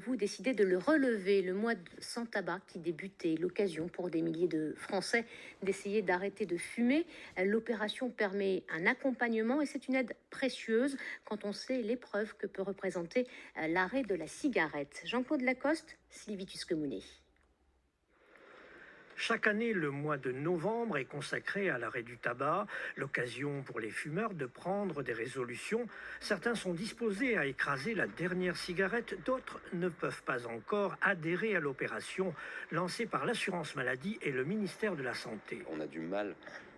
avez-vous décidé de le relever, le mois sans tabac qui débutait, l'occasion pour des milliers de Français d'essayer d'arrêter de fumer. L'opération permet un accompagnement et c'est une aide précieuse quand on sait l'épreuve que peut représenter l'arrêt de la cigarette. Jean-Claude Lacoste, Sylvie Tusquemounet. Chaque année, le mois de novembre est consacré à l'arrêt du tabac, l'occasion pour les fumeurs de prendre des résolutions. Certains sont disposés à écraser la dernière cigarette, d'autres ne peuvent pas encore adhérer à l'opération lancée par l'assurance maladie et le ministère de la Santé. On a du mal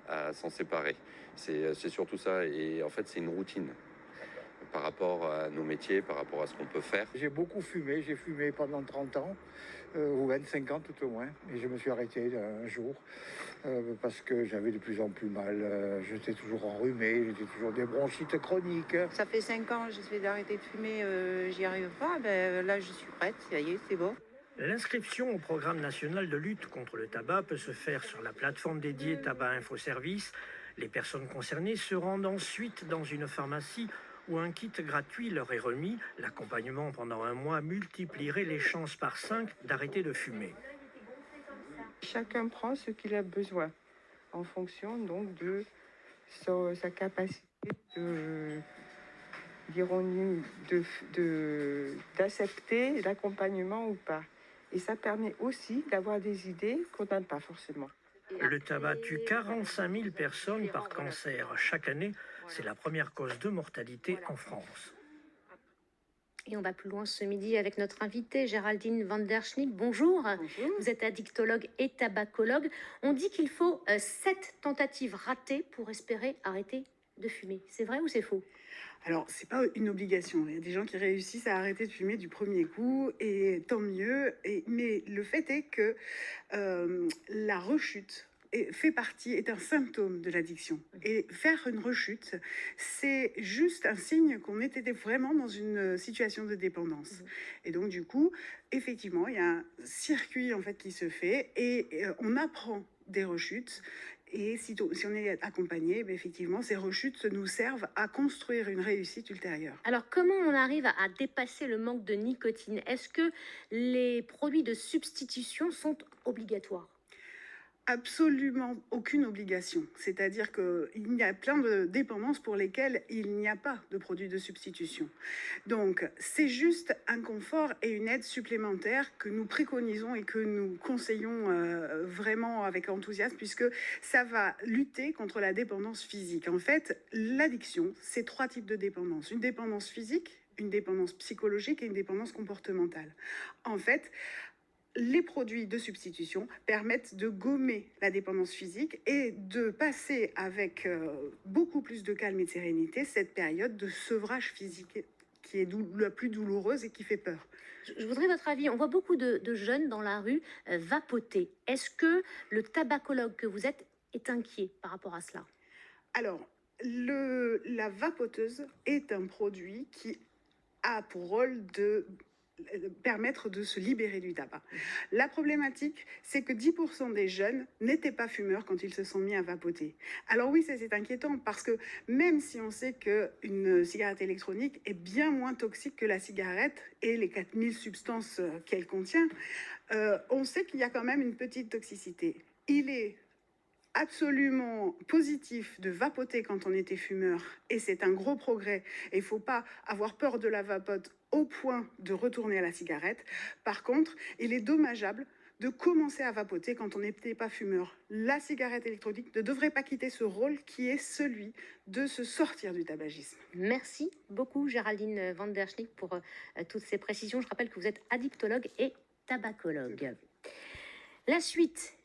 à s'en séparer. C'est surtout ça. Et en fait, c'est une routine par rapport à nos métiers, par rapport à ce qu'on peut faire. J'ai beaucoup fumé, j'ai fumé pendant 30 ans, ou 25 ans tout au moins, et je me suis arrêté un jour parce que j'avais de plus en plus mal, j'étais toujours enrhumé, j'étais toujours des bronchites chroniques. Ça fait 5 ans que j'essaie d'arrêter de fumer, j'y arrive pas, là je suis prête, ça y est, c'est bon. L'inscription au programme national de lutte contre le tabac peut se faire sur la plateforme dédiée Tabac Info Service. Les personnes concernées se rendent ensuite dans une pharmacie où un kit gratuit leur est remis. L'accompagnement pendant un mois multiplierait les chances par 5 d'arrêter de fumer. Chacun prend ce qu'il a besoin en fonction donc de sa capacité d'accepter l'accompagnement ou pas. Et ça permet aussi d'avoir des idées qu'on n'a pas forcément. Le tabac tue 45 000 personnes par cancer chaque année. C'est la première cause de mortalité en France. Et on va plus loin ce midi avec notre invitée Géraldine Van der Schnick. Bonjour. Bonjour. Vous êtes addictologue et tabacologue. On dit qu'il faut 7 tentatives ratées pour espérer arrêter de fumer. C'est vrai ou c'est faux ? Alors, c'est pas une obligation. Il y a des gens qui réussissent à arrêter de fumer du premier coup, et tant mieux. Mais le fait est que la rechute est un symptôme de l'addiction. Et faire une rechute, c'est juste un signe qu'on était vraiment dans une situation de dépendance. Et donc, du coup, effectivement, il y a un circuit en fait qui se fait et on apprend des rechutes. Et si on est accompagné, effectivement, ces rechutes nous servent à construire une réussite ultérieure. Alors, comment on arrive à dépasser le manque de nicotine ? Est-ce que les produits de substitution sont obligatoires ? Absolument aucune obligation. C'est-à-dire qu'il y a plein de dépendances pour lesquelles il n'y a pas de produit de substitution. Donc, c'est juste un confort et une aide supplémentaire que nous préconisons et que nous conseillons vraiment avec enthousiasme, puisque ça va lutter contre la dépendance physique. En fait, l'addiction, c'est 3 types de dépendance. Une dépendance physique, une dépendance psychologique et une dépendance comportementale. En fait, les produits de substitution permettent de gommer la dépendance physique et de passer avec beaucoup plus de calme et de sérénité cette période de sevrage physique qui est la plus douloureuse et qui fait peur. Je voudrais votre avis. On voit beaucoup de jeunes dans la rue vapoter. Est-ce que le tabacologue que vous êtes est inquiet par rapport à cela ? Alors, la vapoteuse est un produit qui a pour rôle de permettre de se libérer du tabac. La problématique, c'est que 10% des jeunes n'étaient pas fumeurs quand ils se sont mis à vapoter. Alors oui, c'est inquiétant parce que même si on sait qu'une cigarette électronique est bien moins toxique que la cigarette et les 4000 substances qu'elle contient, on sait qu'il y a quand même une petite toxicité. Il est absolument positif de vapoter quand on était fumeur et c'est un gros progrès et il ne faut pas avoir peur de la vapote au point de retourner à la cigarette. Par contre, il est dommageable de commencer à vapoter quand on n'était pas fumeur. La cigarette électronique ne devrait pas quitter ce rôle qui est celui de se sortir du tabagisme. Merci beaucoup Géraldine Van der Schnick pour toutes ces précisions. Je rappelle que vous êtes addictologue et tabacologue. La suite